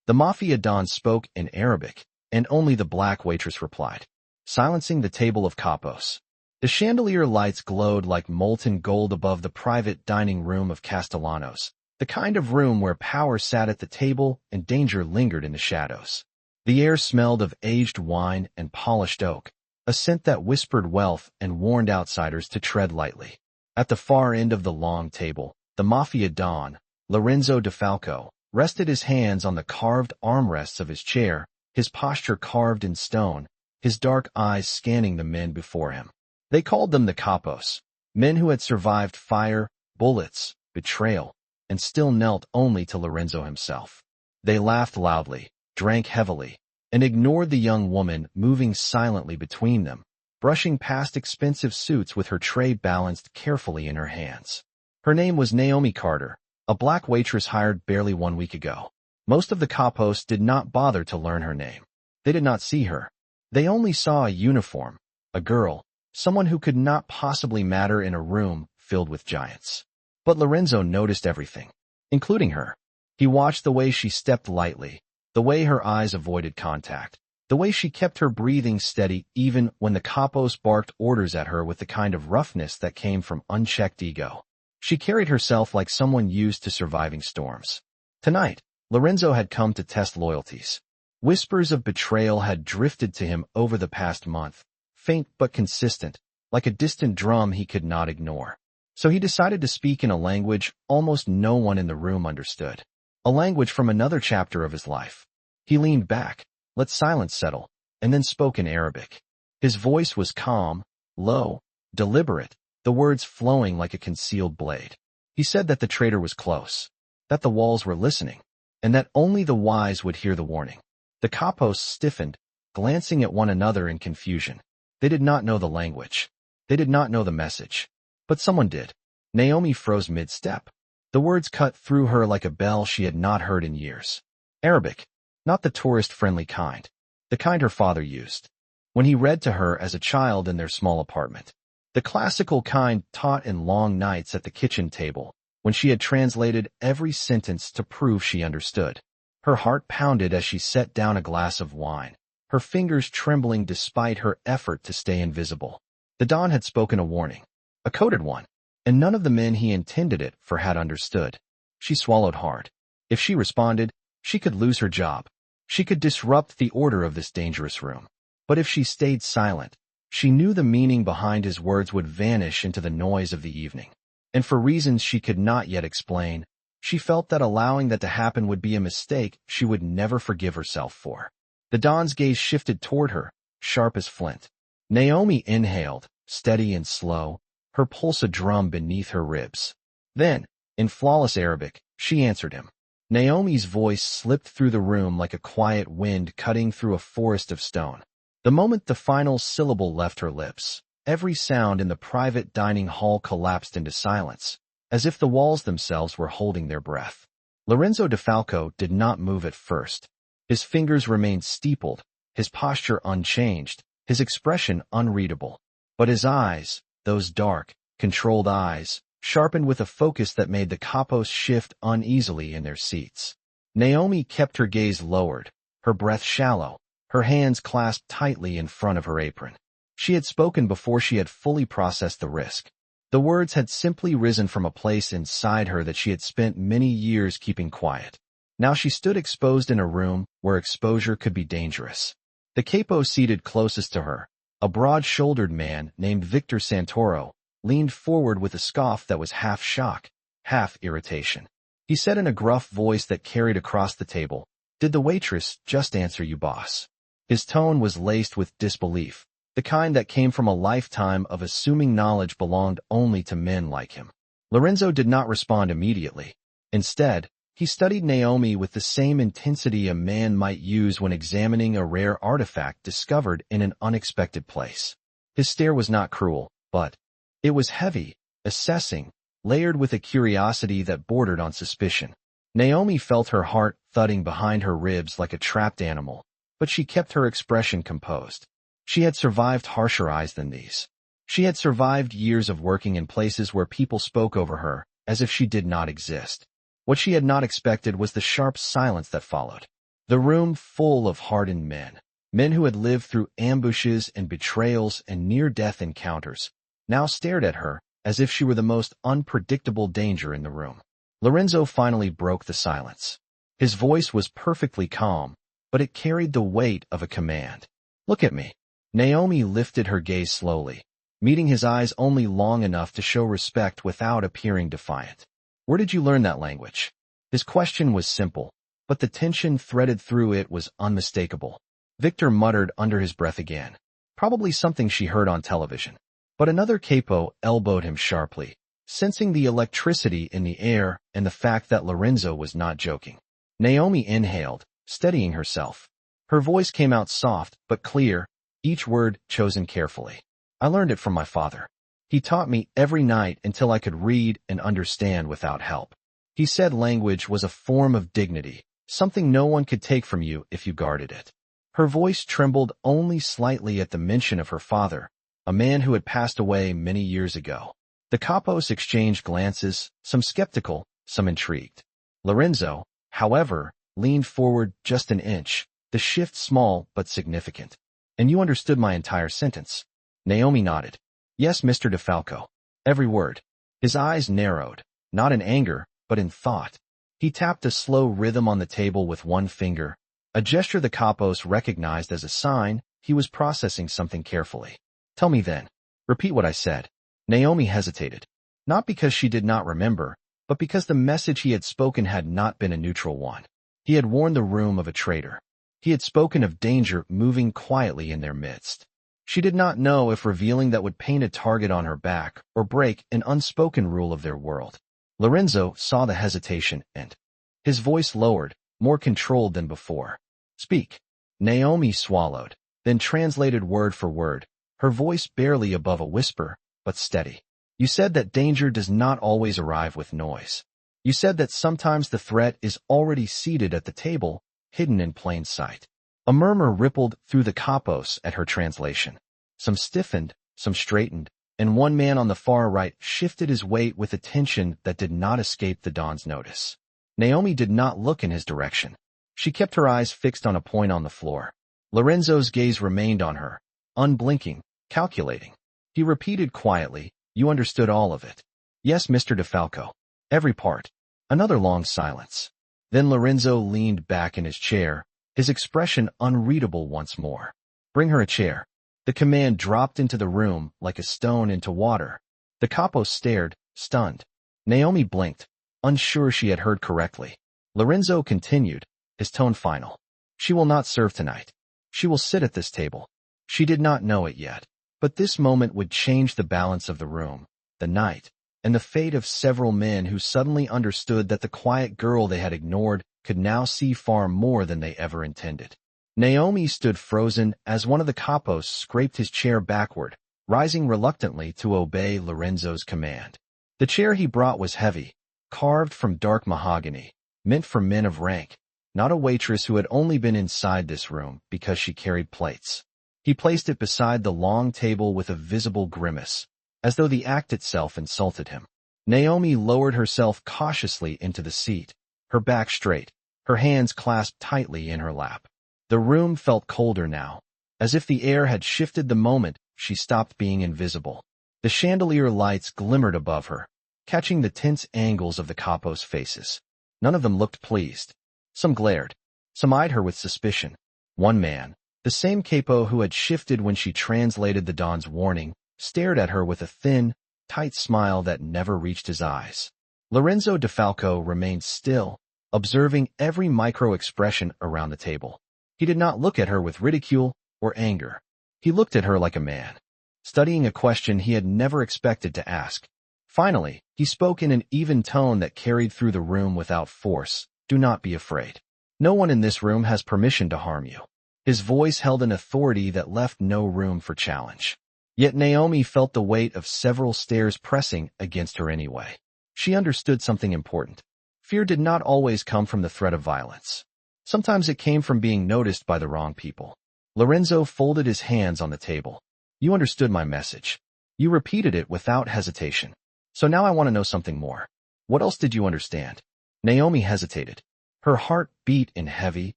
The Mafia Don spoke in Arabic, and only the black waitress replied, silencing the table of Capos. The chandelier lights glowed like molten gold above the private dining room of Castellanos, the kind of room where power sat at the table and danger lingered in the shadows. The air smelled of aged wine and polished oak, a scent that whispered wealth and warned outsiders to tread lightly. At the far end of the long table, the Mafia Don, Lorenzo DeFalco, rested his hands on the carved armrests of his chair, his posture carved in stone, his dark eyes scanning the men before him. They called them the Capos, men who had survived fire, bullets, betrayal, and still knelt only to Lorenzo himself. They laughed loudly, drank heavily, and ignored the young woman moving silently between them, brushing past expensive suits with her tray balanced carefully in her hands. Her name was Naomi Carter, a black waitress hired barely 1 week ago. Most of the Capos did not bother to learn her name. They did not see her. They only saw a uniform, a girl, someone who could not possibly matter in a room filled with giants. But Lorenzo noticed everything, including her. He watched the way she stepped lightly, the way her eyes avoided contact, the way she kept her breathing steady even when the Capos barked orders at her with the kind of roughness that came from unchecked ego. She carried herself like someone used to surviving storms. Tonight, Lorenzo had come to test loyalties. Whispers of betrayal had drifted to him over the past month, faint but consistent, like a distant drum he could not ignore. So he decided to speak in a language almost no one in the room understood. A language from another chapter of his life. He leaned back, let silence settle, and then spoke in Arabic. His voice was calm, low, deliberate, the words flowing like a concealed blade. He said that the traitor was close, that the walls were listening, and that only the wise would hear the warning. The Capos stiffened, glancing at one another in confusion. They did not know the language. They did not know the message. But someone did. Naomi froze mid-step. The words cut through her like a bell she had not heard in years. Arabic, not the tourist-friendly kind, the kind her father used when he read to her as a child in their small apartment. The classical kind taught in long nights at the kitchen table, when she had translated every sentence to prove she understood. Her heart pounded as she set down a glass of wine, her fingers trembling despite her effort to stay invisible. The Don had spoken a warning, a coded one, and none of the men he intended it for had understood. She swallowed hard. If she responded, she could lose her job. She could disrupt the order of this dangerous room. But if she stayed silent, she knew the meaning behind his words would vanish into the noise of the evening. And for reasons she could not yet explain, she felt that allowing that to happen would be a mistake she would never forgive herself for. The Don's gaze shifted toward her, sharp as flint. Naomi inhaled, steady and slow, her pulse a drum beneath her ribs. Then, in flawless Arabic, she answered him. Naomi's voice slipped through the room like a quiet wind cutting through a forest of stone. The moment the final syllable left her lips, every sound in the private dining hall collapsed into silence, as if the walls themselves were holding their breath. Lorenzo DeFalco did not move at first. His fingers remained steepled, his posture unchanged, his expression unreadable. But his eyes, those dark, controlled eyes, sharpened with a focus that made the Capos shift uneasily in their seats. Naomi kept her gaze lowered, her breath shallow, her hands clasped tightly in front of her apron. She had spoken before she had fully processed the risk. The words had simply risen from a place inside her that she had spent many years keeping quiet. Now she stood exposed in a room where exposure could be dangerous. The capo seated closest to her, a broad-shouldered man named Victor Santoro, leaned forward with a scoff that was half shock, half irritation. He said in a gruff voice that carried across the table, "Did the waitress just answer you, boss?" His tone was laced with disbelief, the kind that came from a lifetime of assuming knowledge belonged only to men like him. Lorenzo did not respond immediately. Instead, he studied Naomi with the same intensity a man might use when examining a rare artifact discovered in an unexpected place. His stare was not cruel, but it was heavy, assessing, layered with a curiosity that bordered on suspicion. Naomi felt her heart thudding behind her ribs like a trapped animal, but she kept her expression composed. She had survived harsher eyes than these. She had survived years of working in places where people spoke over her, as if she did not exist. What she had not expected was the sharp silence that followed. The room full of hardened men, men who had lived through ambushes and betrayals and near-death encounters, now stared at her as if she were the most unpredictable danger in the room. Lorenzo finally broke the silence. His voice was perfectly calm, but it carried the weight of a command. "Look at me." Naomi lifted her gaze slowly, meeting his eyes only long enough to show respect without appearing defiant. "Where did you learn that language?" His question was simple, but the tension threaded through it was unmistakable. Victor muttered under his breath again. Probably something she heard on television. But another capo elbowed him sharply, sensing the electricity in the air and the fact that Lorenzo was not joking. Naomi inhaled, steadying herself. Her voice came out soft but clear, each word chosen carefully. "I learned it from my father. He taught me every night until I could read and understand without help. He said language was a form of dignity, something no one could take from you if you guarded it." Her voice trembled only slightly at the mention of her father, a man who had passed away many years ago. The Capos exchanged glances, some skeptical, some intrigued. Lorenzo, however, leaned forward just an inch, the shift small but significant. "And you understood my entire sentence?" Naomi nodded. "Yes, Mr. DeFalco. Every word." His eyes narrowed, not in anger, but in thought. He tapped a slow rhythm on the table with one finger, a gesture the Capos recognized as a sign he was processing something carefully. "Tell me then. Repeat what I said." Naomi hesitated, not because she did not remember, but because the message he had spoken had not been a neutral one. He had warned the room of a traitor. He had spoken of danger moving quietly in their midst. She did not know if revealing that would paint a target on her back or break an unspoken rule of their world. Lorenzo saw the hesitation and his voice lowered, more controlled than before. "Speak." Naomi swallowed, then translated word for word, her voice barely above a whisper, but steady. "You said that danger does not always arrive with noise. You said that sometimes the threat is already seated at the table, hidden in plain sight." A murmur rippled through the Capos at her translation. Some stiffened, some straightened, and one man on the far right shifted his weight with a tension that did not escape the Don's notice. Naomi did not look in his direction. She kept her eyes fixed on a point on the floor. Lorenzo's gaze remained on her, unblinking, calculating. He repeated quietly, "You understood all of it." "Yes, Mr. DeFalco. Every part." Another long silence. Then Lorenzo leaned back in his chair, his expression unreadable once more. "Bring her a chair." The command dropped into the room like a stone into water. The Capos stared, stunned. Naomi blinked, unsure she had heard correctly. Lorenzo continued, his tone final. "She will not serve tonight. She will sit at this table." She did not know it yet, but this moment would change the balance of the room, the night, and the fate of several men who suddenly understood that the quiet girl they had ignored could now see far more than they ever intended. Naomi stood frozen as one of the Capos scraped his chair backward, rising reluctantly to obey Lorenzo's command. The chair he brought was heavy, carved from dark mahogany, meant for men of rank, not a waitress who had only been inside this room because she carried plates. He placed it beside the long table with a visible grimace, as though the act itself insulted him. Naomi lowered herself cautiously into the seat, her back straight, her hands clasped tightly in her lap. The room felt colder now, as if the air had shifted the moment she stopped being invisible. The chandelier lights glimmered above her, catching the tense angles of the Capos' faces. None of them looked pleased. Some glared. Some eyed her with suspicion. One man, the same capo who had shifted when she translated the Don's warning, stared at her with a thin, tight smile that never reached his eyes. Lorenzo DeFalco remained still, observing every micro-expression around the table. He did not look at her with ridicule or anger. He looked at her like a man, studying a question he had never expected to ask. Finally, he spoke in an even tone that carried through the room without force. "Do not be afraid. No one in this room has permission to harm you." His voice held an authority that left no room for challenge. Yet Naomi felt the weight of several stares pressing against her anyway. She understood something important. Fear did not always come from the threat of violence. Sometimes it came from being noticed by the wrong people. Lorenzo folded his hands on the table. "You understood my message. You repeated it without hesitation. So now I want to know something more. What else did you understand?" Naomi hesitated. Her heart beat in heavy,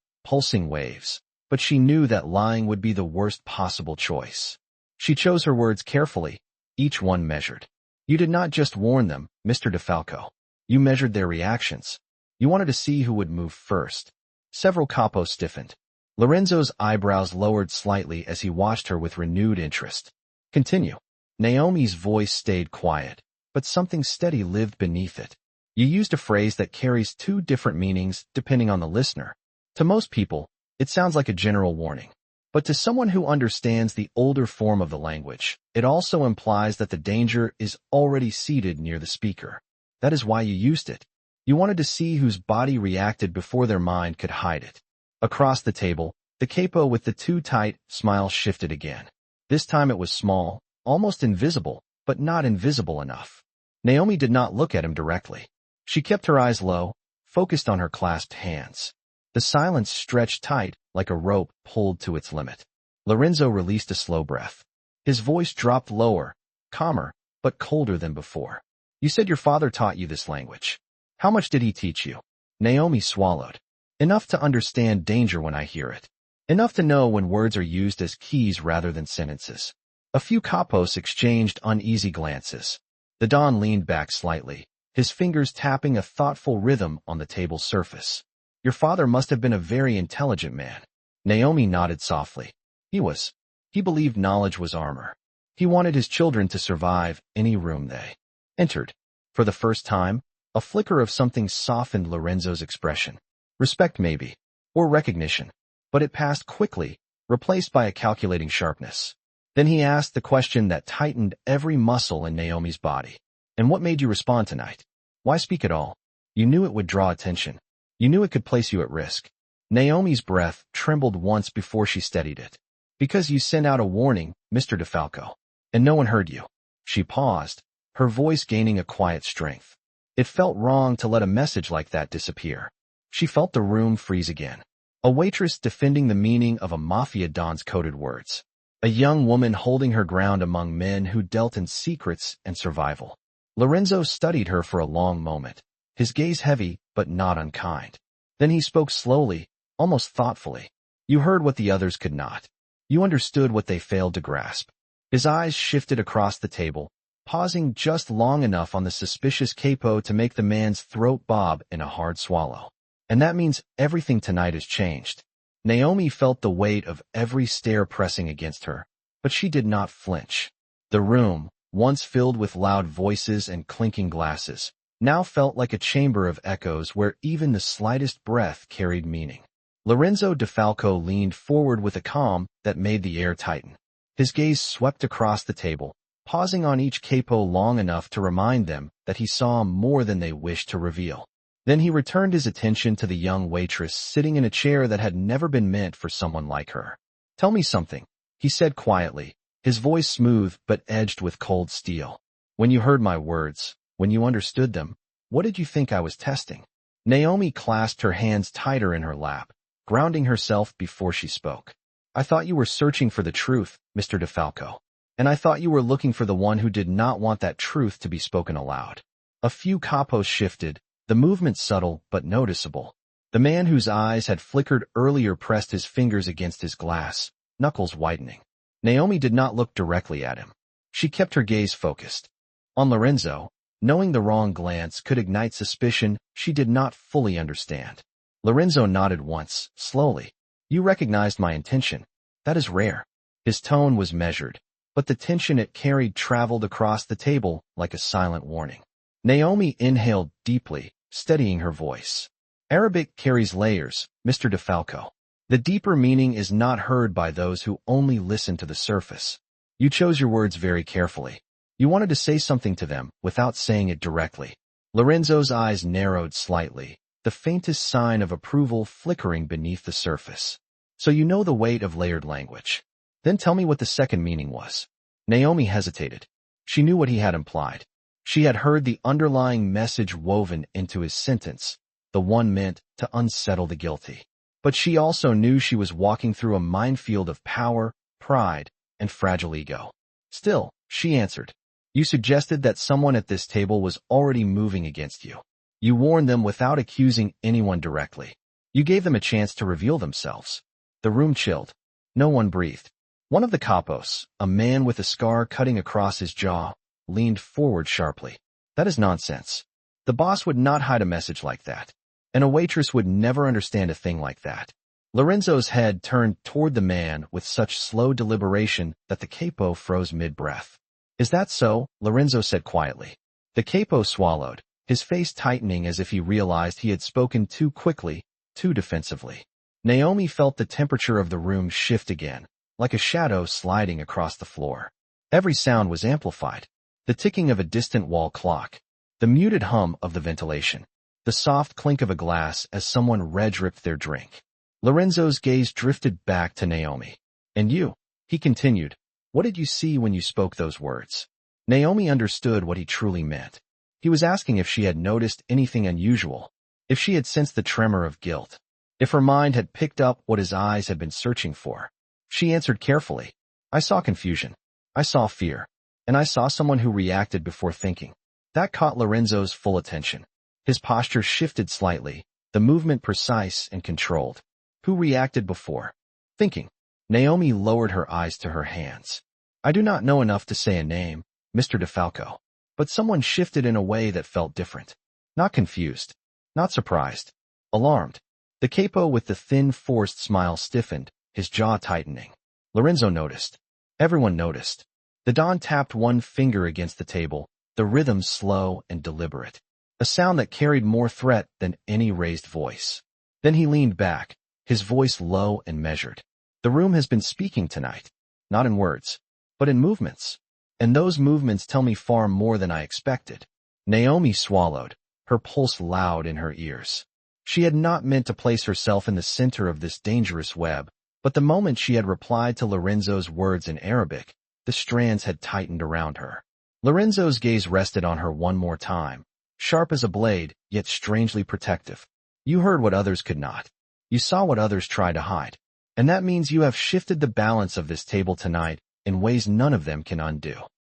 pulsing waves, but she knew that lying would be the worst possible choice. She chose her words carefully, each one measured. You did not just warn them, Mr. DeFalco. You measured their reactions. You wanted to see who would move first. Several capos stiffened. Lorenzo's eyebrows lowered slightly as he watched her with renewed interest. Continue. Naomi's voice stayed quiet, but something steady lived beneath it. You used a phrase that carries two different meanings depending on the listener. To most people, it sounds like a general warning. But to someone who understands the older form of the language, it also implies that the danger is already seated near the speaker. That is why you used it. You wanted to see whose body reacted before their mind could hide it. Across the table, the capo with the too tight smile shifted again. This time it was small, almost invisible, but not invisible enough. Naomi did not look at him directly. She kept her eyes low, focused on her clasped hands. The silence stretched tight, like a rope pulled to its limit. Lorenzo released a slow breath. His voice dropped lower, calmer, but colder than before. You said your father taught you this language. How much did he teach you? Naomi swallowed. Enough to understand danger when I hear it. Enough to know when words are used as keys rather than sentences. A few capos exchanged uneasy glances. The Don leaned back slightly, his fingers tapping a thoughtful rhythm on the table's surface. Your father must have been a very intelligent man. Naomi nodded softly. He was. He believed knowledge was armor. He wanted his children to survive any room they entered. For the first time, a flicker of something softened Lorenzo's expression. Respect maybe, or recognition, but it passed quickly, replaced by a calculating sharpness. Then he asked the question that tightened every muscle in Naomi's body. And what made you respond tonight? Why speak at all? You knew it would draw attention. You knew it could place you at risk. Naomi's breath trembled once before she steadied it. Because you sent out a warning, Mr. DeFalco, and no one heard you. She paused, her voice gaining a quiet strength. It felt wrong to let a message like that disappear. She felt the room freeze again. A waitress defending the meaning of a Mafia Don's coded words. A young woman holding her ground among men who dealt in secrets and survival. Lorenzo studied her for a long moment, his gaze heavy but not unkind. Then he spoke slowly, almost thoughtfully. You heard what the others could not. You understood what they failed to grasp. His eyes shifted across the table, pausing just long enough on the suspicious capo to make the man's throat bob in a hard swallow. And that means everything tonight has changed. Naomi felt the weight of every stare pressing against her, but she did not flinch. The room, once filled with loud voices and clinking glasses, now felt like a chamber of echoes where even the slightest breath carried meaning. Lorenzo DeFalco leaned forward with a calm that made the air tighten. His gaze swept across the table, pausing on each capo long enough to remind them that he saw more than they wished to reveal. Then he returned his attention to the young waitress sitting in a chair that had never been meant for someone like her. Tell me something, he said quietly, his voice smooth but edged with cold steel. When you heard my words, when you understood them, what did you think I was testing? Naomi clasped her hands tighter in her lap, grounding herself before she spoke. I thought you were searching for the truth, Mr. DeFalco. And I thought you were looking for the one who did not want that truth to be spoken aloud. A few capos shifted, the movement subtle but noticeable. The man whose eyes had flickered earlier pressed his fingers against his glass, knuckles whitening. Naomi did not look directly at him. She kept her gaze focused. On Lorenzo, knowing the wrong glance could ignite suspicion she did not fully understand. Lorenzo nodded once, slowly. You recognized my intention. That is rare. His tone was measured, but the tension it carried traveled across the table like a silent warning. Naomi inhaled deeply, steadying her voice. Arabic carries layers, Mr. DeFalco. The deeper meaning is not heard by those who only listen to the surface. You chose your words very carefully. You wanted to say something to them without saying it directly. Lorenzo's eyes narrowed slightly, the faintest sign of approval flickering beneath the surface. So you know the weight of layered language. Then tell me what the second meaning was. Naomi hesitated. She knew what he had implied. She had heard the underlying message woven into his sentence, the one meant to unsettle the guilty. But she also knew she was walking through a minefield of power, pride, and fragile ego. Still, she answered. You suggested that someone at this table was already moving against you. You warned them without accusing anyone directly. You gave them a chance to reveal themselves. The room chilled. No one breathed. One of the capos, a man with a scar cutting across his jaw, leaned forward sharply. That is nonsense. The boss would not hide a message like that. And a waitress would never understand a thing like that. Lorenzo's head turned toward the man with such slow deliberation that the capo froze mid-breath. Is that so? Lorenzo said quietly. The capo swallowed, his face tightening as if he realized he had spoken too quickly, too defensively. Naomi felt the temperature of the room shift again, like a shadow sliding across the floor. Every sound was amplified. The ticking of a distant wall clock, the muted hum of the ventilation, the soft clink of a glass as someone reg-ripped their drink. Lorenzo's gaze drifted back to Naomi. And you, he continued, what did you see when you spoke those words? Naomi understood what he truly meant. He was asking if she had noticed anything unusual, if she had sensed the tremor of guilt, if her mind had picked up what his eyes had been searching for. She answered carefully. I saw confusion. I saw fear. And I saw someone who reacted before thinking. That caught Lorenzo's full attention. His posture shifted slightly, the movement precise and controlled. Who reacted before thinking? Naomi lowered her eyes to her hands. I do not know enough to say a name, Mr. DeFalco. But someone shifted in a way that felt different. Not confused. Not surprised. Alarmed. The capo with the thin, forced smile stiffened, his jaw tightening. Lorenzo noticed. Everyone noticed. The Don tapped one finger against the table, the rhythm slow and deliberate. A sound that carried more threat than any raised voice. Then he leaned back, his voice low and measured. The room has been speaking tonight. Not in words, but in movements. And those movements tell me far more than I expected. Naomi swallowed, her pulse loud in her ears. She had not meant to place herself in the center of this dangerous web, but the moment she had replied to Lorenzo's words in Arabic, the strands had tightened around her. Lorenzo's gaze rested on her one more time, sharp as a blade, yet strangely protective. You heard what others could not. You saw what others tried to hide. And that means you have shifted the balance of this table tonight in ways none of them can undo.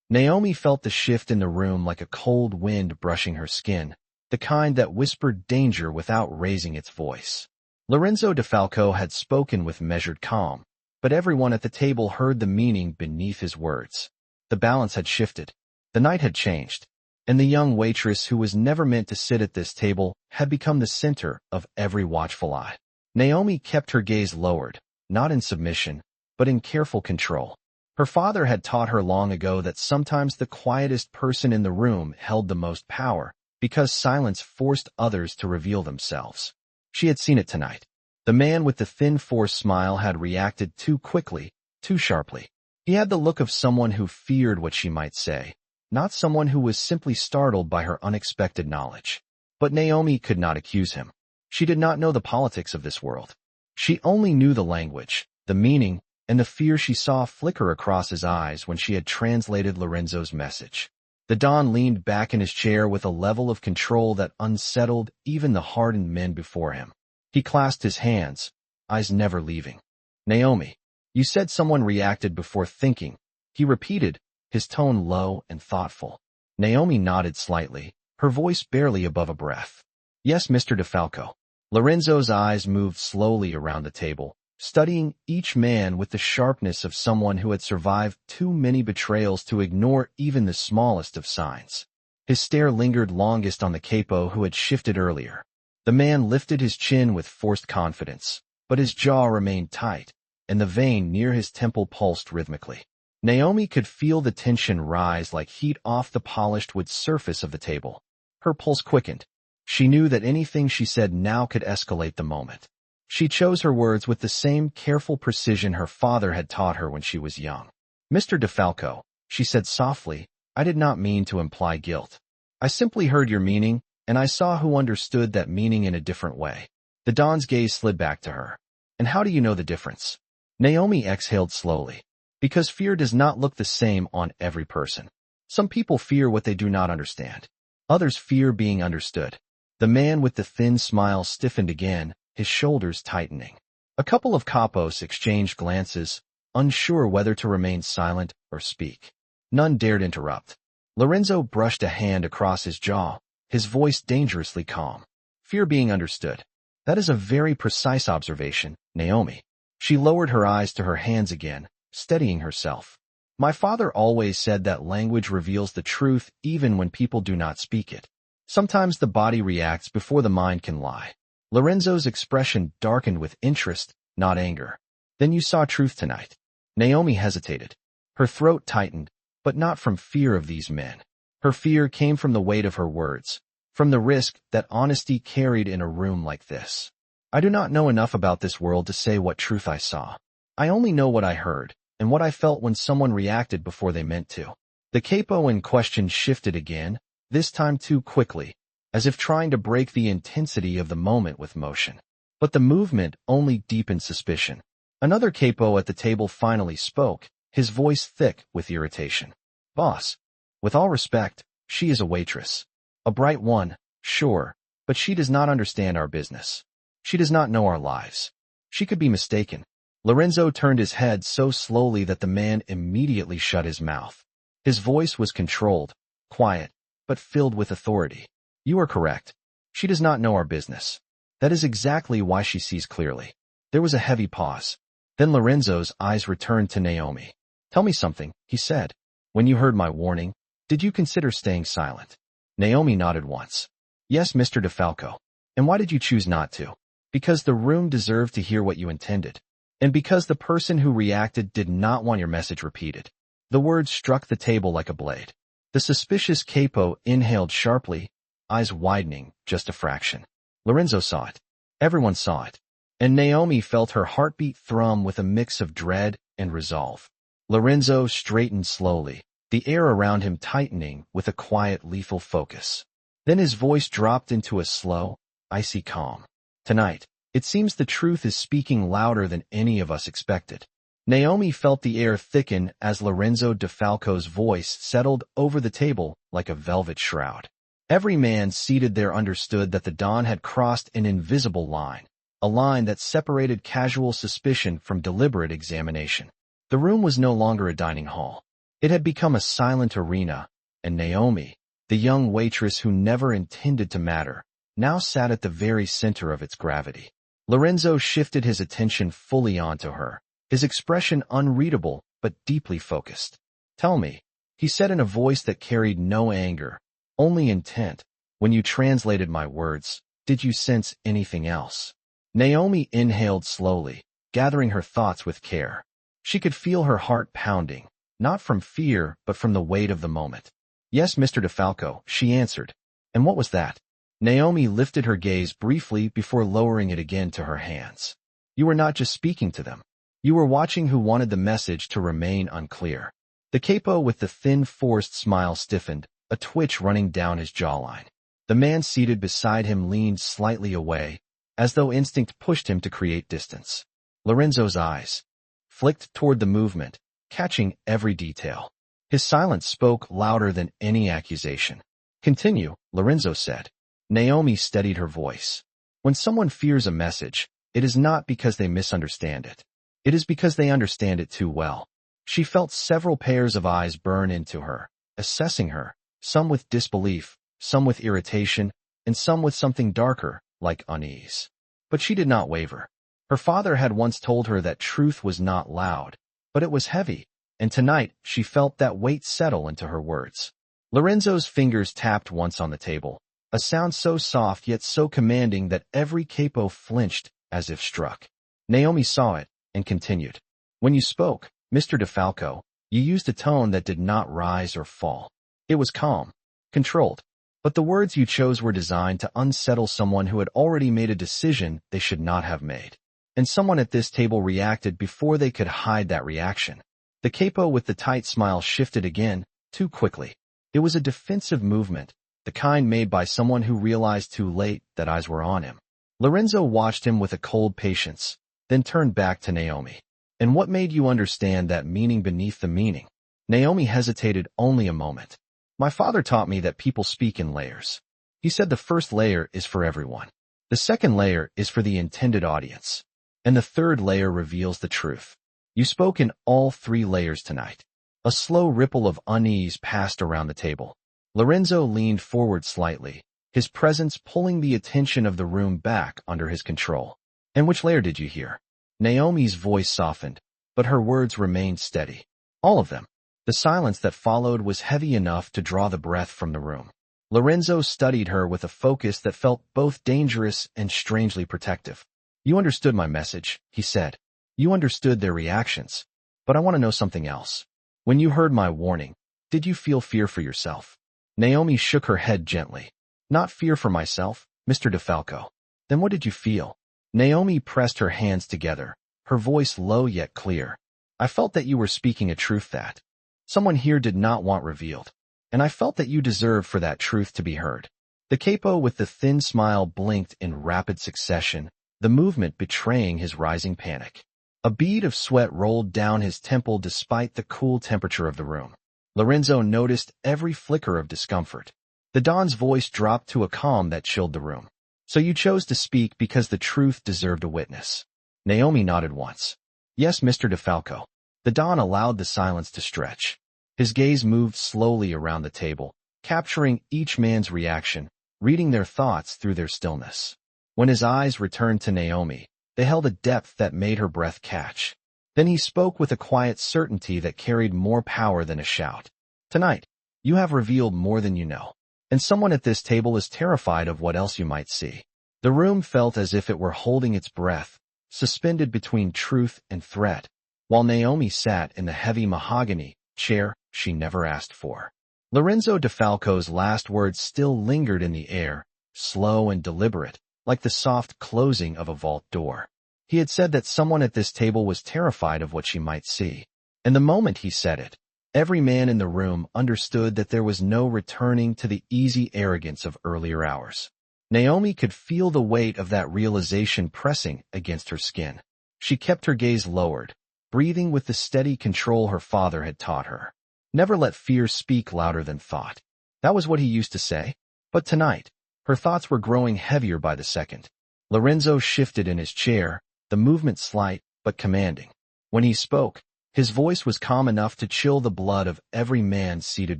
Naomi felt the shift in the room like a cold wind brushing her skin, the kind that whispered danger without raising its voice. Lorenzo DeFalco had spoken with measured calm, but everyone at the table heard the meaning beneath his words. The balance had shifted. The night had changed. And the young waitress who was never meant to sit at this table had become the center of every watchful eye. Naomi kept her gaze lowered, not in submission, but in careful control. Her father had taught her long ago that sometimes the quietest person in the room held the most power, because silence forced others to reveal themselves. She had seen it tonight. The man with the thin forced smile had reacted too quickly, too sharply. He had the look of someone who feared what she might say, not someone who was simply startled by her unexpected knowledge. But Naomi could not accuse him. She did not know the politics of this world. She only knew the language, the meaning, and the fear she saw flicker across his eyes when she had translated Lorenzo's message. The Don leaned back in his chair with a level of control that unsettled even the hardened men before him. He clasped his hands, eyes never leaving. Naomi, you said someone reacted before thinking. He repeated, his tone low and thoughtful. Naomi nodded slightly, her voice barely above a breath. Yes, Mr. DeFalco. Lorenzo's eyes moved slowly around the table, studying each man with the sharpness of someone who had survived too many betrayals to ignore even the smallest of signs. His stare lingered longest on the capo who had shifted earlier. The man lifted his chin with forced confidence, but his jaw remained tight, and the vein near his temple pulsed rhythmically. Naomi could feel the tension rise like heat off the polished wood surface of the table. Her pulse quickened. She knew that anything she said now could escalate the moment. She chose her words with the same careful precision her father had taught her when she was young. Mr. DeFalco, she said softly, I did not mean to imply guilt. I simply heard your meaning, and I saw who understood that meaning in a different way. The Don's gaze slid back to her. And how do you know the difference? Naomi exhaled slowly. Because fear does not look the same on every person. Some people fear what they do not understand. Others fear being understood. The man with the thin smile stiffened again, his shoulders tightening. A couple of capos exchanged glances, unsure whether to remain silent or speak. None dared interrupt. Lorenzo brushed a hand across his jaw, his voice dangerously calm. Fear being understood. That is a very precise observation, Naomi. She lowered her eyes to her hands again, steadying herself. My father always said that language reveals the truth even when people do not speak it. Sometimes the body reacts before the mind can lie. Lorenzo's expression darkened with interest, not anger. Then you saw truth tonight. Naomi hesitated. Her throat tightened, but not from fear of these men. Her fear came from the weight of her words, from the risk that honesty carried in a room like this. I do not know enough about this world to say what truth I saw. I only know what I heard, and what I felt when someone reacted before they meant to. The capo in question shifted again, this time too quickly, as if trying to break the intensity of the moment with motion. But the movement only deepened suspicion. Another capo at the table finally spoke, his voice thick with irritation. Boss, with all respect, she is a waitress. A bright one, sure, but she does not understand our business. She does not know our lives. She could be mistaken. Lorenzo turned his head so slowly that the man immediately shut his mouth. His voice was controlled, quiet, but filled with authority. You are correct. She does not know our business. That is exactly why she sees clearly. There was a heavy pause. Then Lorenzo's eyes returned to Naomi. Tell me something, he said. When you heard my warning, did you consider staying silent? Naomi nodded once. Yes, Mr. DeFalco. And why did you choose not to? Because the room deserved to hear what you intended. And because the person who reacted did not want your message repeated. The words struck the table like a blade. The suspicious capo inhaled sharply, eyes widening just a fraction. Lorenzo saw it. Everyone saw it. And Naomi felt her heartbeat thrum with a mix of dread and resolve. Lorenzo straightened slowly, the air around him tightening with a quiet, lethal focus. Then his voice dropped into a slow, icy calm. Tonight, it seems the truth is speaking louder than any of us expected. Naomi felt the air thicken as Lorenzo DeFalco's voice settled over the table like a velvet shroud. Every man seated there understood that the Don had crossed an invisible line, a line that separated casual suspicion from deliberate examination. The room was no longer a dining hall. It had become a silent arena, and Naomi, the young waitress who never intended to matter, now sat at the very center of its gravity. Lorenzo shifted his attention fully onto her, his expression unreadable but deeply focused. Tell me, he said in a voice that carried no anger, only intent. When you translated my words, did you sense anything else? Naomi inhaled slowly, gathering her thoughts with care. She could feel her heart pounding, not from fear but from the weight of the moment. Yes, Mr. DeFalco, she answered. And what was that? Naomi lifted her gaze briefly before lowering it again to her hands. You were not just speaking to them. You were watching who wanted the message to remain unclear. The capo with the thin, forced smile stiffened, a twitch running down his jawline. The man seated beside him leaned slightly away, as though instinct pushed him to create distance. Lorenzo's eyes flicked toward the movement, catching every detail. His silence spoke louder than any accusation. Continue, Lorenzo said. Naomi steadied her voice. When someone fears a message, it is not because they misunderstand it. It is because they understand it too well. She felt several pairs of eyes burn into her, assessing her, some with disbelief, some with irritation, and some with something darker, like unease. But she did not waver. Her father had once told her that truth was not loud, but it was heavy, and tonight she felt that weight settle into her words. Lorenzo's fingers tapped once on the table, a sound so soft yet so commanding that every capo flinched as if struck. Naomi saw it and continued. When you spoke, Mr. DeFalco, you used a tone that did not rise or fall. It was calm, controlled, but the words you chose were designed to unsettle someone who had already made a decision they should not have made. And someone at this table reacted before they could hide that reaction. The capo with the tight smile shifted again, too quickly. It was a defensive movement, the kind made by someone who realized too late that eyes were on him. Lorenzo watched him with a cold patience, then turned back to Naomi. And what made you understand that meaning beneath the meaning? Naomi hesitated only a moment. My father taught me that people speak in layers. He said the first layer is for everyone. The second layer is for the intended audience. And the third layer reveals the truth. You spoke in all three layers tonight. A slow ripple of unease passed around the table. Lorenzo leaned forward slightly, his presence pulling the attention of the room back under his control. "And which layer did you hear?" Naomi's voice softened, but her words remained steady. "All of them." The silence that followed was heavy enough to draw the breath from the room. Lorenzo studied her with a focus that felt both dangerous and strangely protective. "You understood my message," he said. "You understood their reactions. But I want to know something else. When you heard my warning, did you feel fear for yourself?" Naomi shook her head gently. "Not fear for myself, Mr. DeFalco." "Then what did you feel?" Naomi pressed her hands together, her voice low yet clear. "I felt that you were speaking a truth that someone here did not want revealed. And I felt that you deserved for that truth to be heard." The capo with the thin smile blinked in rapid succession, the movement betraying his rising panic. A bead of sweat rolled down his temple despite the cool temperature of the room. Lorenzo noticed every flicker of discomfort. The Don's voice dropped to a calm that chilled the room. "So you chose to speak because the truth deserved a witness." Naomi nodded once. "Yes, Mr. DeFalco." The Don allowed the silence to stretch. His gaze moved slowly around the table, capturing each man's reaction, reading their thoughts through their stillness. When his eyes returned to Naomi, they held a depth that made her breath catch. Then he spoke with a quiet certainty that carried more power than a shout. "Tonight, you have revealed more than you know. And someone at this table is terrified of what else you might see." The room felt as if it were holding its breath, suspended between truth and threat, while Naomi sat in the heavy mahogany chair she never asked for. Lorenzo DeFalco's last words still lingered in the air, slow and deliberate, like the soft closing of a vault door. He had said that someone at this table was terrified of what she might see. And the moment he said it, every man in the room understood that there was no returning to the easy arrogance of earlier hours. Naomi could feel the weight of that realization pressing against her skin. She kept her gaze lowered, breathing with the steady control her father had taught her. Never let fear speak louder than thought. That was what he used to say. But tonight, her thoughts were growing heavier by the second. Lorenzo shifted in his chair, the movement slight but commanding. When he spoke, his voice was calm enough to chill the blood of every man seated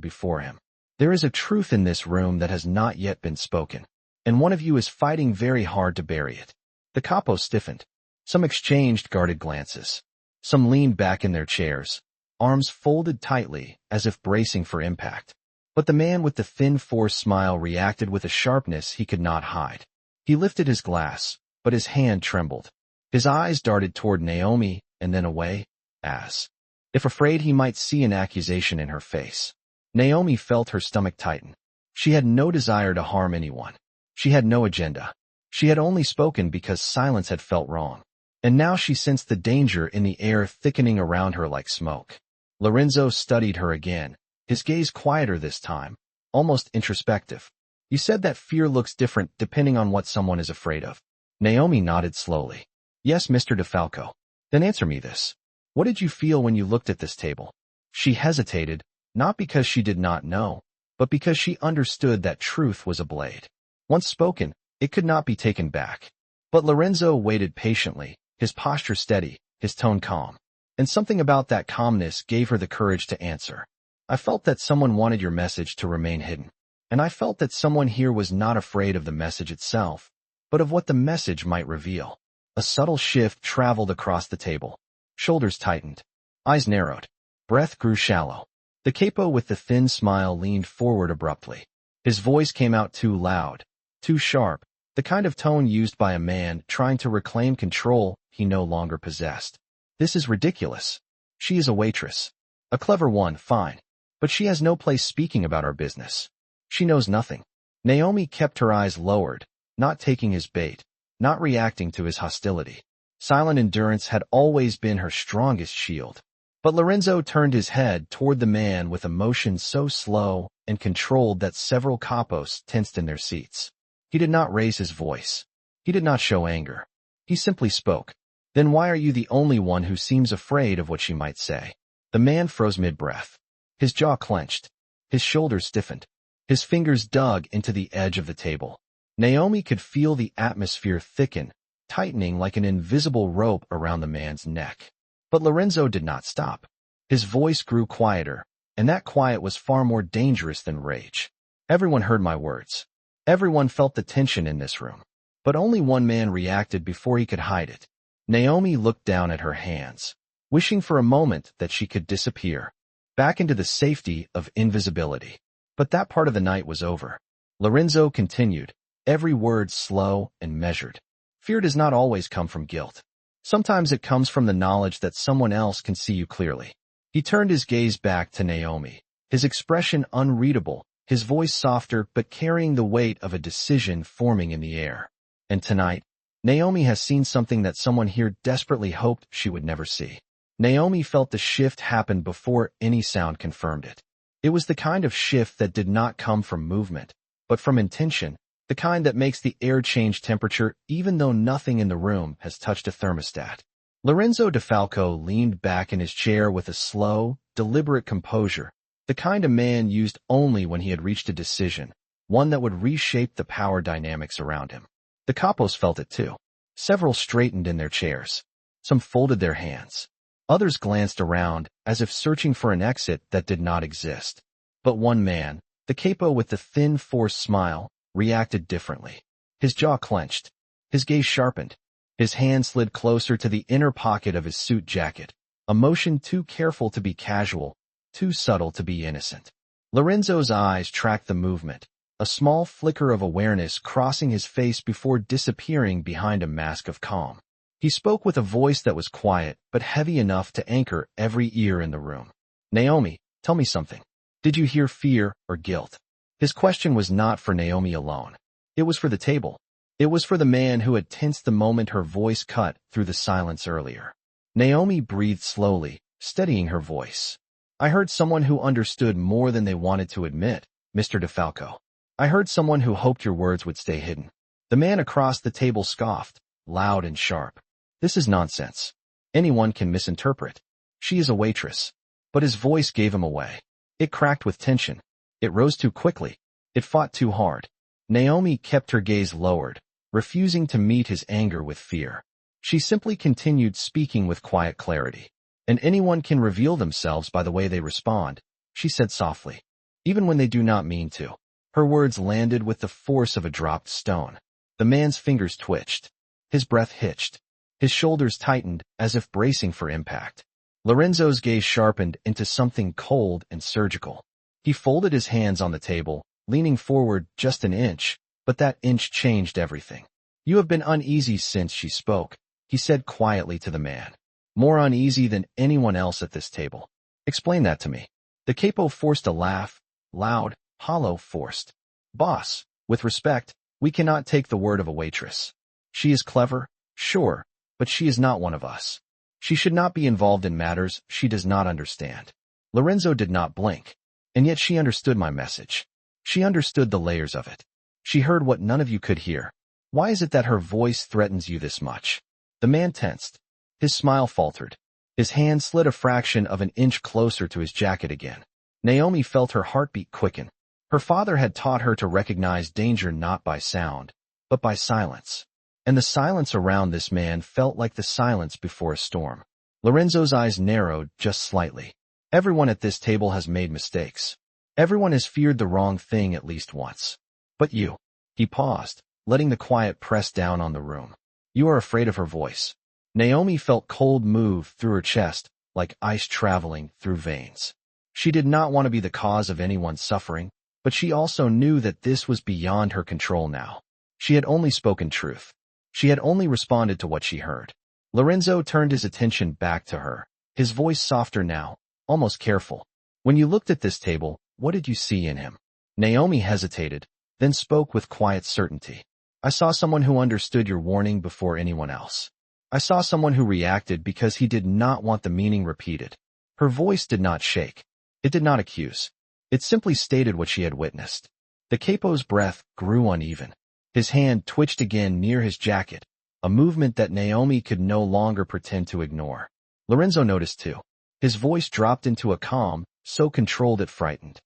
before him. "There is a truth in this room that has not yet been spoken, and one of you is fighting very hard to bury it." The capos stiffened. Some exchanged guarded glances. Some leaned back in their chairs, arms folded tightly as if bracing for impact. But the man with the thin forced smile reacted with a sharpness he could not hide. He lifted his glass, but his hand trembled. His eyes darted toward Naomi and then away, as if afraid he might see an accusation in her face. Naomi felt her stomach tighten. She had no desire to harm anyone. She had no agenda. She had only spoken because silence had felt wrong. And now she sensed the danger in the air thickening around her like smoke. Lorenzo studied her again, his gaze quieter this time, almost introspective. "You said that fear looks different depending on what someone is afraid of." Naomi nodded slowly. "Yes, Mr. DeFalco." "Then answer me this. What did you feel when you looked at this table?" She hesitated, not because she did not know, but because she understood that truth was a blade. Once spoken, it could not be taken back. But Lorenzo waited patiently, his posture steady, his tone calm. And something about that calmness gave her the courage to answer. "I felt that someone wanted your message to remain hidden. And I felt that someone here was not afraid of the message itself, but of what the message might reveal." A subtle shift traveled across the table. Shoulders tightened. Eyes narrowed. Breath grew shallow. The capo with the thin smile leaned forward abruptly. His voice came out too loud, too sharp, the kind of tone used by a man trying to reclaim control he no longer possessed. "This is ridiculous. She is a waitress. A clever one, fine. But she has no place speaking about our business. She knows nothing." Naomi kept her eyes lowered, not taking his bait, not reacting to his hostility. Silent endurance had always been her strongest shield. But Lorenzo turned his head toward the man with a motion so slow and controlled that several capos tensed in their seats. He did not raise his voice. He did not show anger. He simply spoke. "Then why are you the only one who seems afraid of what she might say?" The man froze mid-breath. His jaw clenched. His shoulders stiffened. His fingers dug into the edge of the table. Naomi could feel the atmosphere thicken, tightening like an invisible rope around the man's neck. But Lorenzo did not stop. His voice grew quieter, and that quiet was far more dangerous than rage. "Everyone heard my words. Everyone felt the tension in this room. But only one man reacted before he could hide it. Naomi looked down at her hands, wishing for a moment that she could disappear, back into the safety of invisibility. But that part of the night was over. Lorenzo continued, every word slow and measured. Fear does not always come from guilt. Sometimes it comes from the knowledge that someone else can see you clearly. He turned his gaze back to Naomi, his expression unreadable, his voice softer but carrying the weight of a decision forming in the air. And tonight, Naomi has seen something that someone here desperately hoped she would never see. Naomi felt the shift happen before any sound confirmed it. It was the kind of shift that did not come from movement, but from intention, the kind that makes the air change temperature even though nothing in the room has touched a thermostat. Lorenzo DeFalco leaned back in his chair with a slow, deliberate composure, the kind a man used only when he had reached a decision, one that would reshape the power dynamics around him. The Capos felt it too. Several straightened in their chairs. Some folded their hands. Others glanced around, as if searching for an exit that did not exist. But one man, the capo with the thin, forced smile, reacted differently. His jaw clenched. His gaze sharpened. His hand slid closer to the inner pocket of his suit jacket, a motion too careful to be casual, too subtle to be innocent. Lorenzo's eyes tracked the movement, a small flicker of awareness crossing his face before disappearing behind a mask of calm. He spoke with a voice that was quiet but heavy enough to anchor every ear in the room. Naomi, tell me something. Did you hear fear or guilt? His question was not for Naomi alone. It was for the table. It was for the man who had tensed the moment her voice cut through the silence earlier. Naomi breathed slowly, steadying her voice. I heard someone who understood more than they wanted to admit, Mr. DeFalco. I heard someone who hoped your words would stay hidden. The man across the table scoffed, loud and sharp. This is nonsense. Anyone can misinterpret. She is a waitress. But his voice gave him away. It cracked with tension. It rose too quickly. It fought too hard. Naomi kept her gaze lowered, refusing to meet his anger with fear. She simply continued speaking with quiet clarity. And anyone can reveal themselves by the way they respond, she said softly, even when they do not mean to. Her words landed with the force of a dropped stone. The man's fingers twitched. His breath hitched. His shoulders tightened as if bracing for impact. Lorenzo's gaze sharpened into something cold and surgical. He folded his hands on the table, leaning forward just an inch, but that inch changed everything. You have been uneasy since she spoke, he said quietly to the man. More uneasy than anyone else at this table. Explain that to me. The capo forced a laugh, loud, hollow, forced. Boss, with respect, we cannot take the word of a waitress. She is clever, sure, but she is not one of us. She should not be involved in matters she does not understand. Lorenzo did not blink, and yet she understood my message. She understood the layers of it. She heard what none of you could hear. Why is it that her voice threatens you this much? The man tensed. His smile faltered. His hand slid a fraction of an inch closer to his jacket again. Naomi felt her heartbeat quicken. Her father had taught her to recognize danger not by sound, but by silence. And the silence around this man felt like the silence before a storm. Lorenzo's eyes narrowed just slightly. Everyone at this table has made mistakes. Everyone has feared the wrong thing at least once. But you. He paused, letting the quiet press down on the room. You are afraid of her voice. Naomi felt cold move through her chest, like ice traveling through veins. She did not want to be the cause of anyone's suffering, but she also knew that this was beyond her control now. She had only spoken truth. She had only responded to what she heard. Lorenzo turned his attention back to her, his voice softer now, almost careful. When you looked at this table, what did you see in him? Naomi hesitated, then spoke with quiet certainty. I saw someone who understood your warning before anyone else. I saw someone who reacted because he did not want the meaning repeated. Her voice did not shake. It did not accuse. It simply stated what she had witnessed. The capo's breath grew uneven. His hand twitched again near his jacket, a movement that Naomi could no longer pretend to ignore. Lorenzo noticed too. His voice dropped into a calm, so controlled it frightened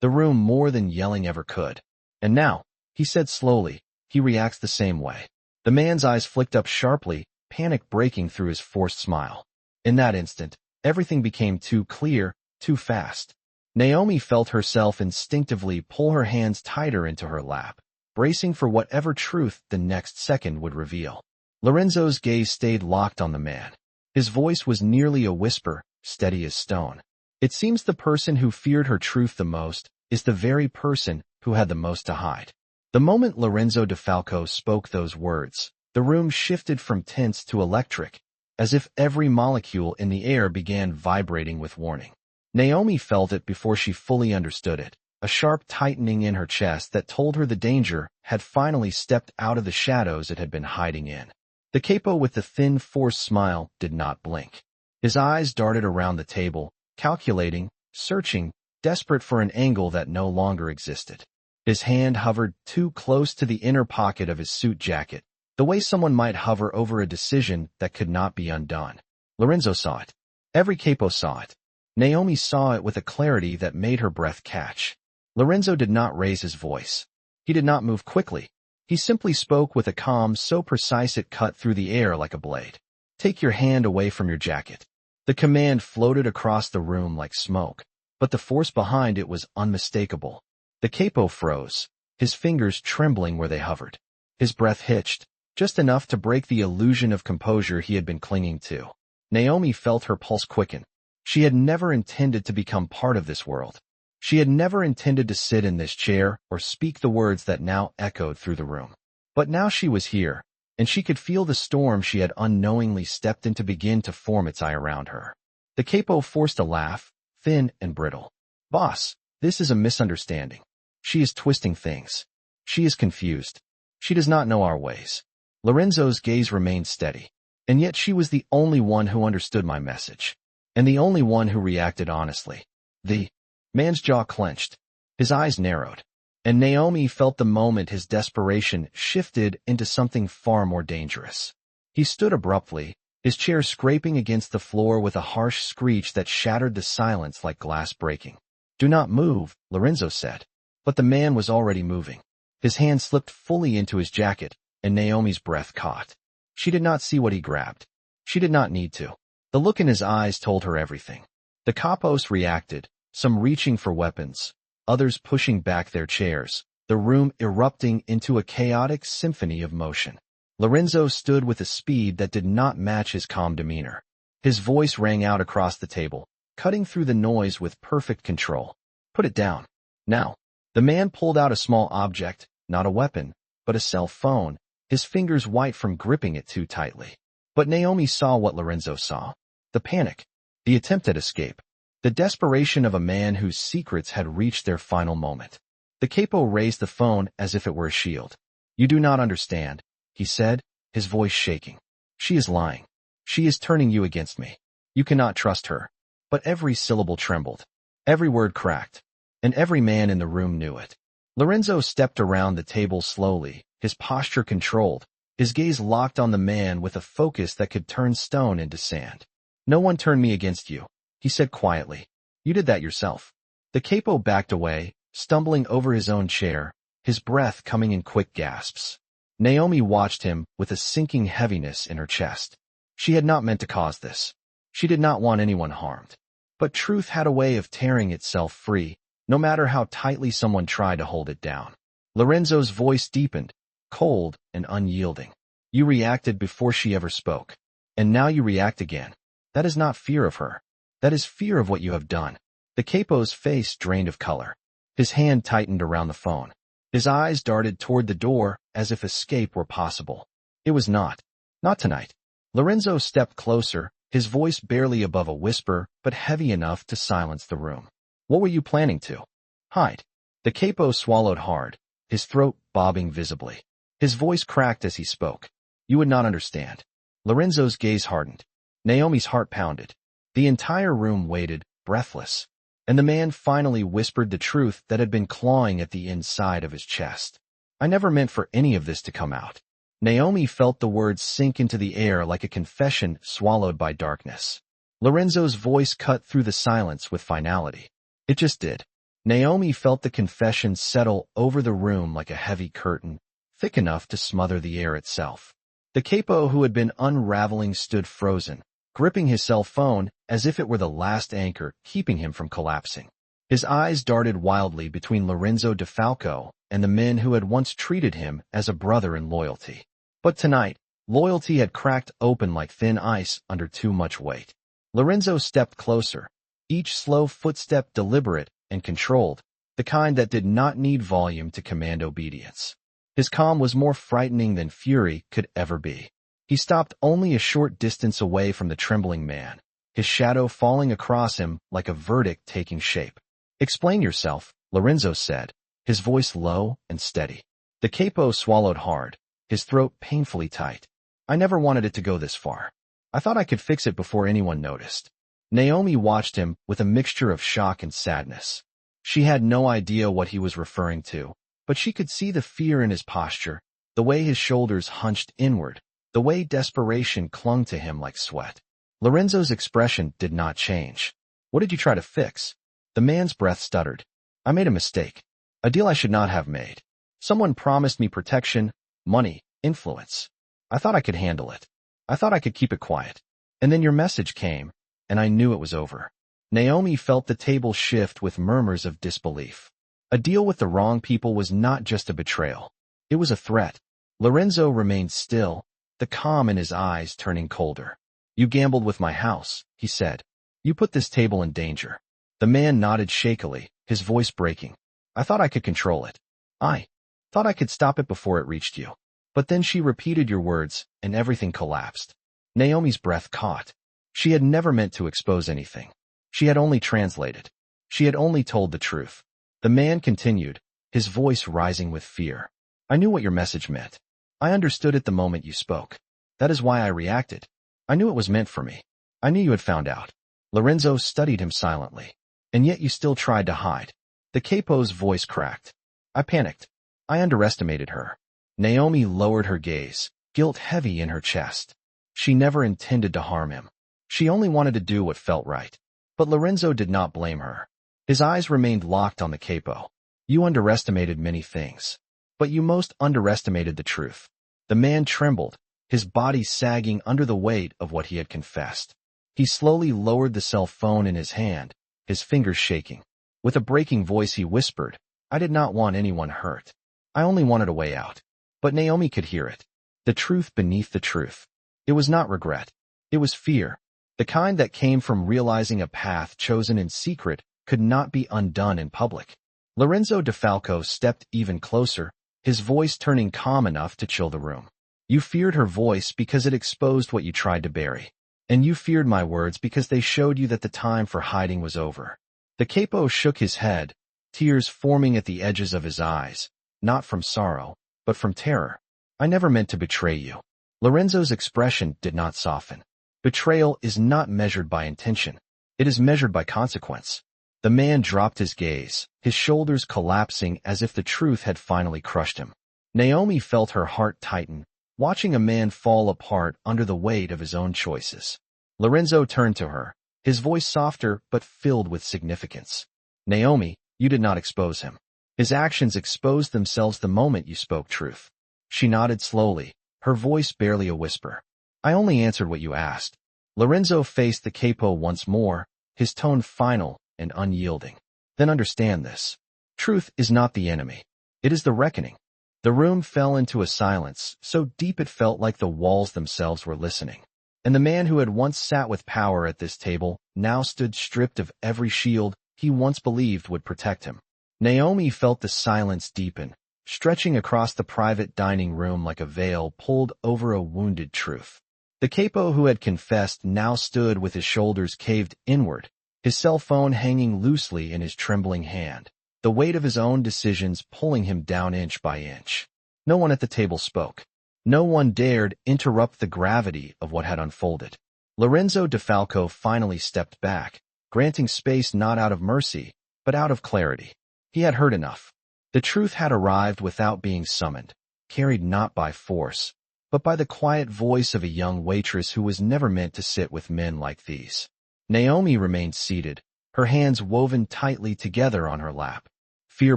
the room more than yelling ever could. And now, he said slowly, he reacts the same way. The man's eyes flicked up sharply, panic breaking through his forced smile. In that instant, everything became too clear, too fast. Naomi felt herself instinctively pull her hands tighter into her lap. bracing for whatever truth the next second would reveal. Lorenzo's gaze stayed locked on the man. His voice was nearly a whisper, steady as stone. It seems the person who feared her truth the most is the very person who had the most to hide. The moment Lorenzo DeFalco spoke those words, the room shifted from tense to electric, as if every molecule in the air began vibrating with warning. Naomi felt it before she fully understood it, a sharp tightening in her chest that told her the danger had finally stepped out of the shadows it had been hiding in. The capo with the thin, forced smile did not blink. His eyes darted around the table, calculating, searching, desperate for an angle that no longer existed. His hand hovered too close to the inner pocket of his suit jacket, the way someone might hover over a decision that could not be undone. Lorenzo saw it. Every capo saw it. Naomi saw it with a clarity that made her breath catch. Lorenzo did not raise his voice. He did not move quickly. He simply spoke with a calm so precise it cut through the air like a blade. Take your hand away from your jacket. The command floated across the room like smoke, but the force behind it was unmistakable. The capo froze, his fingers trembling where they hovered. His breath hitched, just enough to break the illusion of composure he had been clinging to. Naomi felt her pulse quicken. She had never intended to become part of this world. She had never intended to sit in this chair or speak the words that now echoed through the room. But now she was here, and she could feel the storm she had unknowingly stepped into begin to form its eye around her. The capo forced a laugh, thin and brittle. Boss, this is a misunderstanding. She is twisting things. She is confused. She does not know our ways. Lorenzo's gaze remained steady, and yet she was the only one who understood my message, and the only one who reacted honestly. The man's jaw clenched, his eyes narrowed, and Naomi felt the moment his desperation shifted into something far more dangerous. He stood abruptly, his chair scraping against the floor with a harsh screech that shattered the silence like glass breaking. Do not move, Lorenzo said. But the man was already moving. His hand slipped fully into his jacket, and Naomi's breath caught. She did not see what he grabbed. She did not need to. The look in his eyes told her everything. The capos reacted, some reaching for weapons, others pushing back their chairs, the room erupting into a chaotic symphony of motion. Lorenzo stood with a speed that did not match his calm demeanor. His voice rang out across the table, cutting through the noise with perfect control. Put it down. Now. The man pulled out a small object, not a weapon, but a cell phone, his fingers white from gripping it too tightly. But Naomi saw what Lorenzo saw. The panic, the attempt at escape, the desperation of a man whose secrets had reached their final moment. The capo raised the phone as if it were a shield. You do not understand, he said, his voice shaking. She is lying. She is turning you against me. You cannot trust her. But every syllable trembled. Every word cracked. And every man in the room knew it. Lorenzo stepped around the table slowly, his posture controlled, his gaze locked on the man with a focus that could turn stone into sand. No one turned me against you, he said quietly. You did that yourself. The capo backed away, stumbling over his own chair, his breath coming in quick gasps. Naomi watched him with a sinking heaviness in her chest. She had not meant to cause this. She did not want anyone harmed. But truth had a way of tearing itself free, no matter how tightly someone tried to hold it down. Lorenzo's voice deepened, cold and unyielding. You reacted before she ever spoke. And now you react again. That is not fear of her. That is fear of what you have done. The capo's face drained of color. His hand tightened around the phone. His eyes darted toward the door as if escape were possible. It was not. Not tonight. Lorenzo stepped closer, his voice barely above a whisper, but heavy enough to silence the room. What were you planning to hide? The capo swallowed hard, his throat bobbing visibly. His voice cracked as he spoke. You would not understand. Lorenzo's gaze hardened. Naomi's heart pounded. The entire room waited, breathless. And the man finally whispered the truth that had been clawing at the inside of his chest. I never meant for any of this to come out. Naomi felt the words sink into the air like a confession swallowed by darkness. Lorenzo's voice cut through the silence with finality. It just did. Naomi felt the confession settle over the room like a heavy curtain, thick enough to smother the air itself. The capo who had been unraveling stood frozen, gripping his cell phone as if it were the last anchor keeping him from collapsing. His eyes darted wildly between Lorenzo DeFalco and the men who had once treated him as a brother in loyalty. But tonight, loyalty had cracked open like thin ice under too much weight. Lorenzo stepped closer, each slow footstep deliberate and controlled, the kind that did not need volume to command obedience. His calm was more frightening than fury could ever be. He stopped only a short distance away from the trembling man, his shadow falling across him like a verdict taking shape. "Explain yourself," Lorenzo said, his voice low and steady. The capo swallowed hard, his throat painfully tight. "I never wanted it to go this far. I thought I could fix it before anyone noticed." Naomi watched him with a mixture of shock and sadness. She had no idea what he was referring to, but she could see the fear in his posture, the way his shoulders hunched inward, the way desperation clung to him like sweat. Lorenzo's expression did not change. "What did you try to fix?" The man's breath stuttered. "I made a mistake. A deal I should not have made. Someone promised me protection, money, influence. I thought I could handle it. I thought I could keep it quiet. And then your message came, and I knew it was over." Naomi felt the table shift with murmurs of disbelief. A deal with the wrong people was not just a betrayal. It was a threat. Lorenzo remained still, the calm in his eyes turning colder. "You gambled with my house," he said. "You put this table in danger." The man nodded shakily, his voice breaking. "I thought I could control it. I thought I could stop it before it reached you. But then she repeated your words, and everything collapsed." Naomi's breath caught. She had never meant to expose anything. She had only translated. She had only told the truth. The man continued, his voice rising with fear. "I knew what your message meant. I understood it the moment you spoke. That is why I reacted. I knew it was meant for me. I knew you had found out." Lorenzo studied him silently. "And yet you still tried to hide." The capo's voice cracked. "I panicked. I underestimated her." Naomi lowered her gaze, guilt heavy in her chest. She never intended to harm him. She only wanted to do what felt right. But Lorenzo did not blame her. His eyes remained locked on the capo. "You underestimated many things. But you most underestimated the truth." The man trembled, his body sagging under the weight of what he had confessed. He slowly lowered the cell phone in his hand, his fingers shaking. With a breaking voice he whispered, "I did not want anyone hurt. I only wanted a way out." But Naomi could hear it. The truth beneath the truth. It was not regret. It was fear. The kind that came from realizing a path chosen in secret could not be undone in public. Lorenzo DeFalco stepped even closer, his voice turning calm enough to chill the room. "You feared her voice because it exposed what you tried to bury. And you feared my words because they showed you that the time for hiding was over." The capo shook his head, tears forming at the edges of his eyes, not from sorrow, but from terror. "I never meant to betray you." Lorenzo's expression did not soften. Betrayal is not measured by intention. It is measured by consequence. The man dropped his gaze, his shoulders collapsing as if the truth had finally crushed him. Naomi felt her heart tighten, watching a man fall apart under the weight of his own choices. Lorenzo turned to her, his voice softer but filled with significance. "Naomi, you did not expose him. His actions exposed themselves the moment you spoke truth." She nodded slowly, her voice barely a whisper. "I only answered what you asked." Lorenzo faced the capo once more, his tone final and unyielding. "Then understand this. Truth is not the enemy. It is the reckoning." The room fell into a silence, so deep it felt like the walls themselves were listening. And the man who had once sat with power at this table now stood stripped of every shield he once believed would protect him. Naomi felt the silence deepen, stretching across the private dining room like a veil pulled over a wounded truth. The capo who had confessed now stood with his shoulders caved inward, his cell phone hanging loosely in his trembling hand, the weight of his own decisions pulling him down inch by inch. No one at the table spoke. No one dared interrupt the gravity of what had unfolded. Lorenzo DeFalco finally stepped back, granting space not out of mercy, but out of clarity. He had heard enough. The truth had arrived without being summoned, carried not by force, but by the quiet voice of a young waitress who was never meant to sit with men like these. Naomi remained seated, her hands woven tightly together on her lap. Fear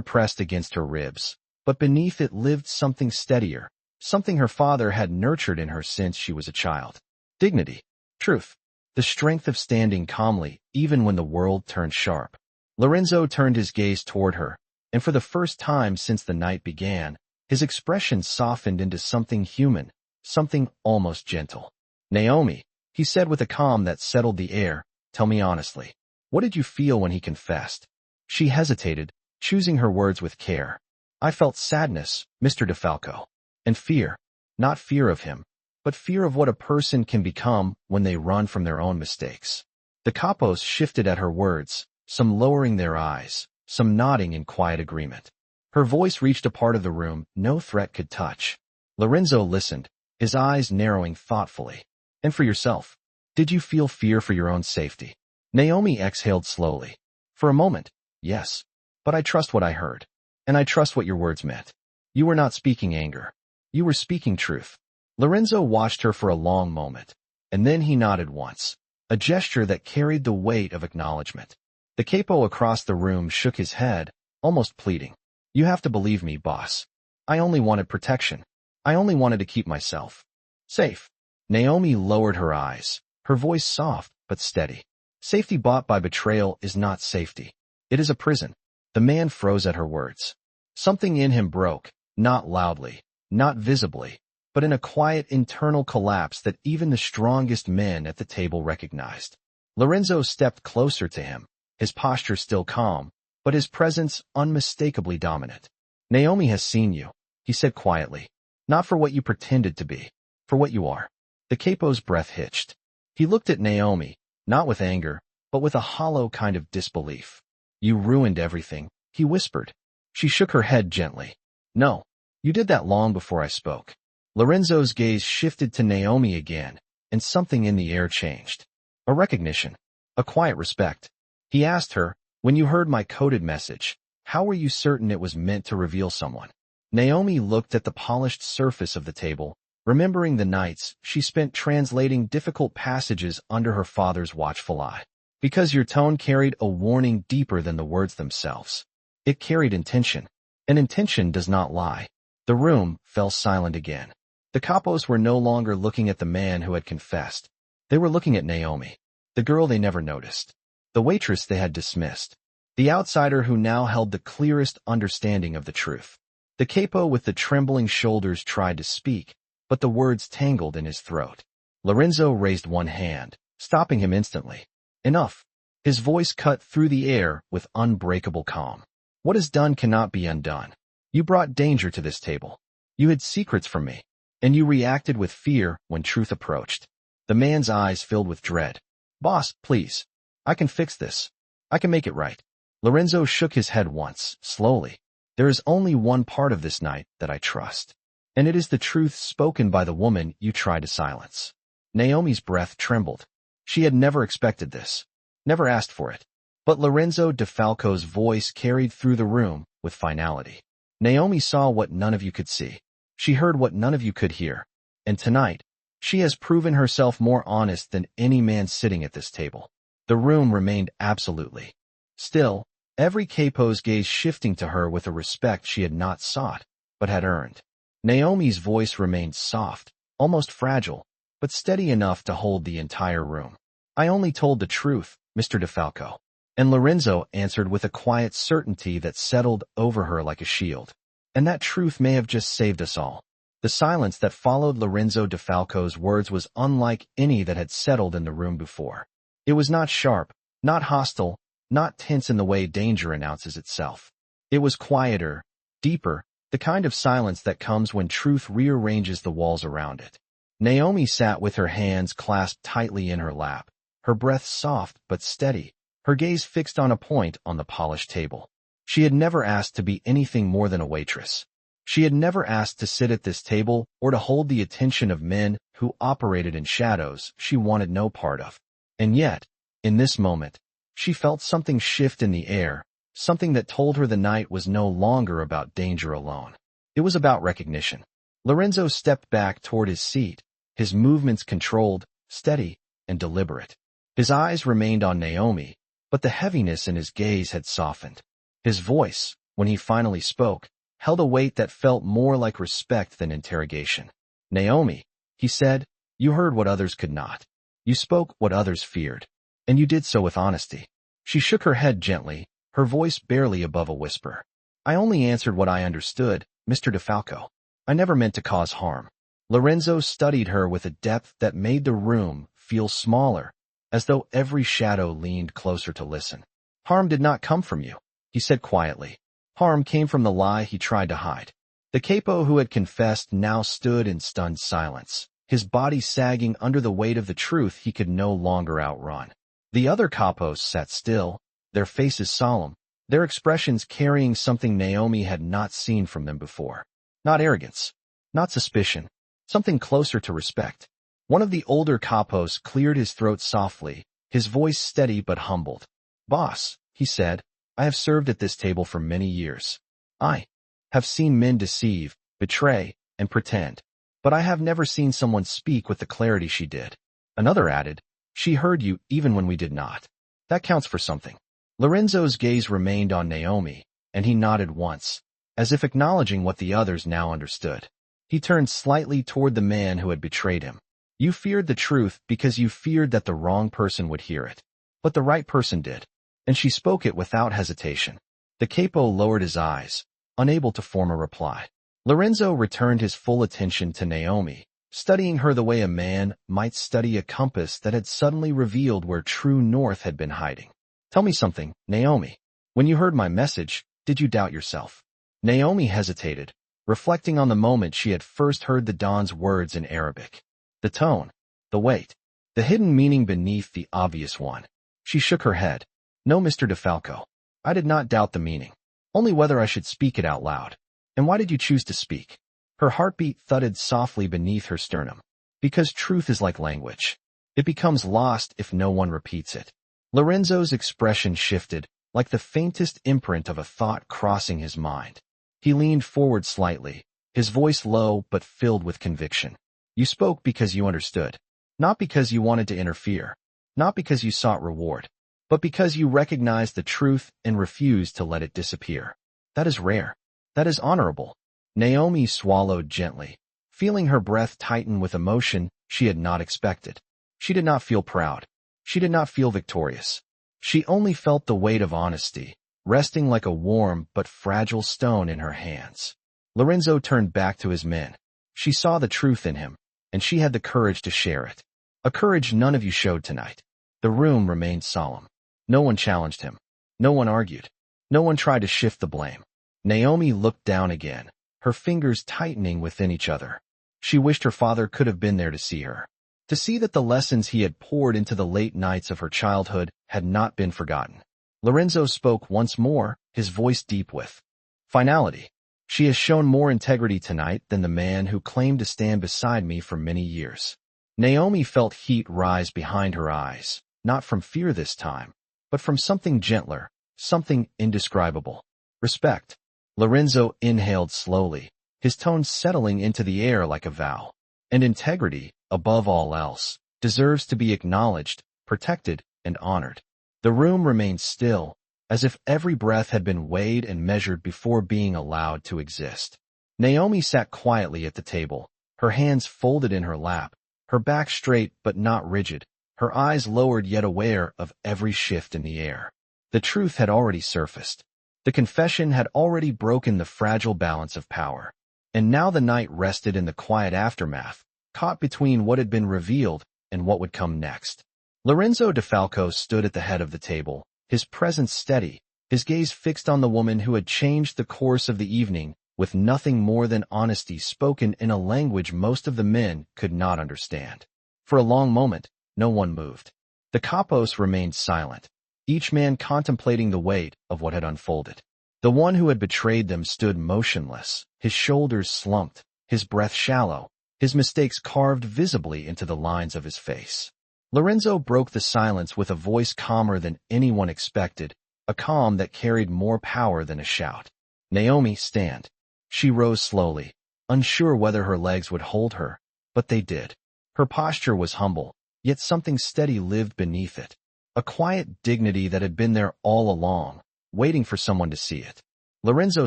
pressed against her ribs, but beneath it lived something steadier, something her father had nurtured in her since she was a child. Dignity, truth, the strength of standing calmly even when the world turned sharp. Lorenzo turned his gaze toward her, and for the first time since the night began, his expression softened into something human, something almost gentle. Naomi, he said with a calm that settled the air, tell me honestly, what did you feel when he confessed? She hesitated, choosing her words with care. I felt sadness, Mr. DeFalco, and fear, not fear of him, but fear of what a person can become when they run from their own mistakes. The Capos shifted at her words, some lowering their eyes, some nodding in quiet agreement. Her voice reached a part of the room no threat could touch. Lorenzo listened, his eyes narrowing thoughtfully. And for yourself, did you feel fear for your own safety? Naomi exhaled slowly. For a moment, yes. But I trust what I heard. And I trust what your words meant. You were not speaking anger. You were speaking truth. Lorenzo watched her for a long moment, and then he nodded once, a gesture that carried the weight of acknowledgement. The capo across the room shook his head, almost pleading. You have to believe me, boss. I only wanted protection. I only wanted to keep myself safe. Naomi lowered her eyes, her voice soft but steady. Safety bought by betrayal is not safety. It is a prison. The man froze at her words. Something in him broke, not loudly, not visibly, but in a quiet internal collapse that even the strongest men at the table recognized. Lorenzo stepped closer to him, his posture still calm, but his presence unmistakably dominant. Naomi has seen you, he said quietly, not for what you pretended to be, for what you are. The capo's breath hitched. He looked at Naomi, not with anger, but with a hollow kind of disbelief. You ruined everything, he whispered. She shook her head gently. No, you did that long before I spoke. Lorenzo's gaze shifted to Naomi again, and something in the air changed. A recognition, a quiet respect. He asked her, when you heard my coded message, how were you certain it was meant to reveal someone? Naomi looked at the polished surface of the table, remembering the nights she spent translating difficult passages under her father's watchful eye. Because your tone carried a warning deeper than the words themselves. It carried intention, and intention does not lie. The room fell silent again. The Capos were no longer looking at the man who had confessed. They were looking at Naomi, the girl they never noticed, the waitress they had dismissed, the outsider who now held the clearest understanding of the truth. The capo with the trembling shoulders tried to speak, but the words tangled in his throat. Lorenzo raised one hand, stopping him instantly. Enough. His voice cut through the air with unbreakable calm. What is done cannot be undone. You brought danger to this table. You hid secrets from me, and you reacted with fear when truth approached. The man's eyes filled with dread. Boss, please. I can fix this. I can make it right. Lorenzo shook his head once, slowly. There is only one part of this night that I trust, and it is the truth spoken by the woman you tried to silence. Naomi's breath trembled. She had never expected this, never asked for it. But Lorenzo DeFalco's voice carried through the room with finality. Naomi saw what none of you could see. She heard what none of you could hear. And tonight, she has proven herself more honest than any man sitting at this table. The room remained absolutely still, every capo's gaze shifting to her with a respect she had not sought, but had earned. Naomi's voice remained soft, almost fragile, but steady enough to hold the entire room. I only told the truth, Mr. DeFalco. And Lorenzo answered with a quiet certainty that settled over her like a shield. And that truth may have just saved us all. The silence that followed Lorenzo DeFalco's words was unlike any that had settled in the room before. It was not sharp, not hostile, not tense in the way danger announces itself. It was quieter, deeper, the kind of silence that comes when truth rearranges the walls around it. Naomi sat with her hands clasped tightly in her lap, her breath soft but steady, her gaze fixed on a point on the polished table. She had never asked to be anything more than a waitress. She had never asked to sit at this table or to hold the attention of men who operated in shadows she wanted no part of. And yet, in this moment, she felt something shift in the air, something that told her the night was no longer about danger alone. It was about recognition. Lorenzo stepped back toward his seat, his movements controlled, steady, and deliberate. His eyes remained on Naomi, but the heaviness in his gaze had softened. His voice, when he finally spoke, held a weight that felt more like respect than interrogation. Naomi, he said, you heard what others could not. You spoke what others feared, and you did so with honesty. She shook her head gently, her voice barely above a whisper. "I only answered what I understood, Mr. DeFalco. I never meant to cause harm." Lorenzo studied her with a depth that made the room feel smaller, as though every shadow leaned closer to listen. "Harm did not come from you," he said quietly. "Harm came from the lie he tried to hide." The capo who had confessed now stood in stunned silence, his body sagging under the weight of the truth he could no longer outrun. The other capos sat still, their faces solemn, their expressions carrying something Naomi had not seen from them before. Not arrogance, not suspicion, something closer to respect. One of the older capos cleared his throat softly, his voice steady but humbled. "Boss," he said, "I have served at this table for many years. I have seen men deceive, betray, and pretend, but I have never seen someone speak with the clarity she did." Another added, "She heard you even when we did not. That counts for something." Lorenzo's gaze remained on Naomi, and he nodded once, as if acknowledging what the others now understood. He turned slightly toward the man who had betrayed him. "You feared the truth because you feared that the wrong person would hear it. But the right person did, and she spoke it without hesitation." The capo lowered his eyes, unable to form a reply. Lorenzo returned his full attention to Naomi, studying her the way a man might study a compass that had suddenly revealed where true north had been hiding. "Tell me something, Naomi. When you heard my message, did you doubt yourself?" Naomi hesitated, reflecting on the moment she had first heard the Don's words in Arabic. The tone, the weight, the hidden meaning beneath the obvious one. She shook her head. "No, Mr. DeFalco. I did not doubt the meaning, only whether I should speak it out loud." "And why did you choose to speak?" Her heartbeat thudded softly beneath her sternum. "Because truth is like language. It becomes lost if no one repeats it." Lorenzo's expression shifted, like the faintest imprint of a thought crossing his mind. He leaned forward slightly, his voice low but filled with conviction. "You spoke because you understood. Not because you wanted to interfere. Not because you sought reward. But because you recognized the truth and refused to let it disappear. That is rare. That is honorable." Naomi swallowed gently, feeling her breath tighten with emotion she had not expected. She did not feel proud. She did not feel victorious. She only felt the weight of honesty, resting like a warm but fragile stone in her hands. Lorenzo turned back to his men. She saw the truth in him, and she had the courage to share it. A courage none of you showed tonight. The room remained solemn. No one challenged him. No one argued. No one tried to shift the blame. Naomi looked down again, her fingers tightening within each other. She wished her father could have been there to see her. To see that the lessons he had poured into the late nights of her childhood had not been forgotten. Lorenzo spoke once more, his voice deep with finality. "She has shown more integrity tonight than the man who claimed to stand beside me for many years." Naomi felt heat rise behind her eyes, not from fear this time, but from something gentler, something indescribable. Respect. Lorenzo inhaled slowly, his tone settling into the air like a vow. And integrity, above all else, deserves to be acknowledged, protected, and honored. The room remained still, as if every breath had been weighed and measured before being allowed to exist. Naomi sat quietly at the table, her hands folded in her lap, her back straight but not rigid, her eyes lowered yet aware of every shift in the air. The truth had already surfaced. The confession had already broken the fragile balance of power. And now the night rested in the quiet aftermath, caught between what had been revealed and what would come next. Lorenzo DeFalco stood at the head of the table, his presence steady, his gaze fixed on the woman who had changed the course of the evening, with nothing more than honesty spoken in a language most of the men could not understand. For a long moment, no one moved. The capos remained silent, each man contemplating the weight of what had unfolded. The one who had betrayed them stood motionless, his shoulders slumped, his breath shallow, his mistakes carved visibly into the lines of his face. Lorenzo broke the silence with a voice calmer than anyone expected, a calm that carried more power than a shout. "Naomi, stand." She rose slowly, unsure whether her legs would hold her, but they did. Her posture was humble, yet something steady lived beneath it. A quiet dignity that had been there all along, waiting for someone to see it. Lorenzo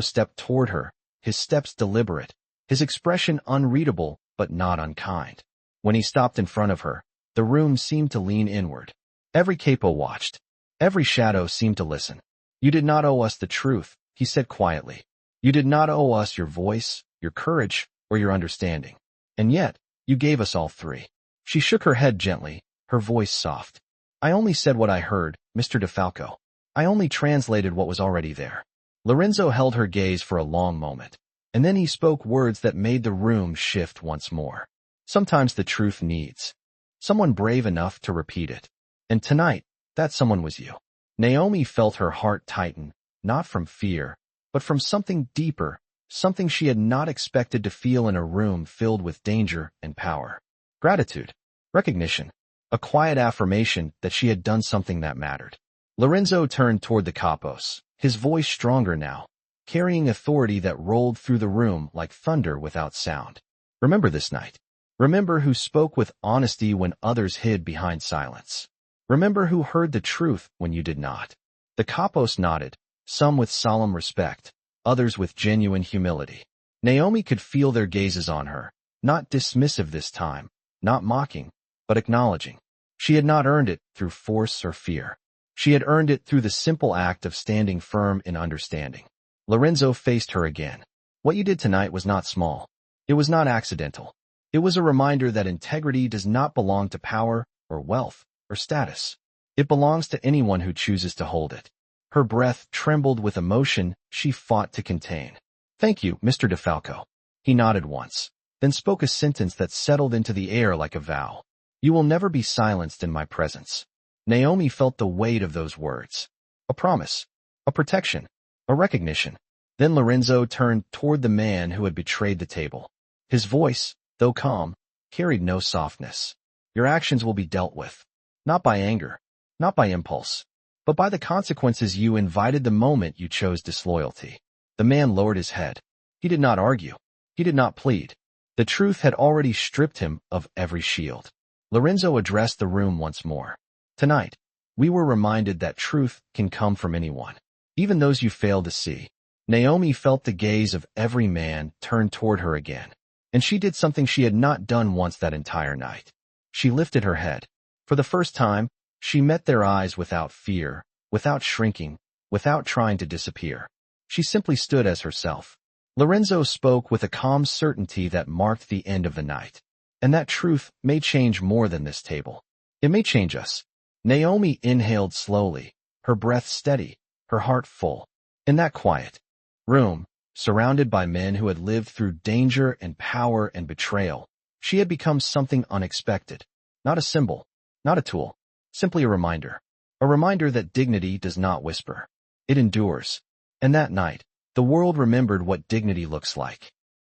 stepped toward her, his steps deliberate, his expression unreadable but not unkind. When he stopped in front of her, the room seemed to lean inward. Every capo watched. Every shadow seemed to listen. You did not owe us the truth, he said quietly. You did not owe us your voice, your courage, or your understanding. And yet, you gave us all three. She shook her head gently, her voice soft. I only said what I heard, Mr. DeFalco. I only translated what was already there. Lorenzo held her gaze for a long moment, and then he spoke words that made the room shift once more. Sometimes the truth needs someone brave enough to repeat it. And tonight, that someone was you. Naomi felt her heart tighten, not from fear, but from something deeper, something she had not expected to feel in a room filled with danger and power. Gratitude, recognition, a quiet affirmation that she had done something that mattered. Lorenzo turned toward the Capos, his voice stronger now, carrying authority that rolled through the room like thunder without sound. Remember this night. Remember who spoke with honesty when others hid behind silence. Remember who heard the truth when you did not. The Capos nodded, some with solemn respect, others with genuine humility. Naomi could feel their gazes on her, not dismissive this time, not mocking, but acknowledging. She had not earned it through force or fear. She had earned it through the simple act of standing firm in understanding. Lorenzo faced her again. What you did tonight was not small. It was not accidental. It was a reminder that integrity does not belong to power or wealth or status. It belongs to anyone who chooses to hold it. Her breath trembled with emotion she fought to contain. Thank you, Mr. DeFalco. He nodded once, then spoke a sentence that settled into the air like a vow. You will never be silenced in my presence. Naomi felt the weight of those words. A promise, a protection, a recognition. Then Lorenzo turned toward the man who had betrayed the table. His voice, though calm, carried no softness. Your actions will be dealt with. Not by anger, not by impulse, but by the consequences you invited the moment you chose disloyalty. The man lowered his head. He did not argue. He did not plead. The truth had already stripped him of every shield. Lorenzo addressed the room once more. Tonight, we were reminded that truth can come from anyone, even those you fail to see. Naomi felt the gaze of every man turn toward her again, and she did something she had not done once that entire night. She lifted her head. For the first time, she met their eyes without fear, without shrinking, without trying to disappear. She simply stood as herself. Lorenzo spoke with a calm certainty that marked the end of the night. And that truth may change more than this table. It may change us. Naomi inhaled slowly, her breath steady, her heart full. In that quiet room, surrounded by men who had lived through danger and power and betrayal, she had become something unexpected. Not a symbol, not a tool, simply a reminder. A reminder that dignity does not whisper. It endures. And that night, the world remembered what dignity looks like.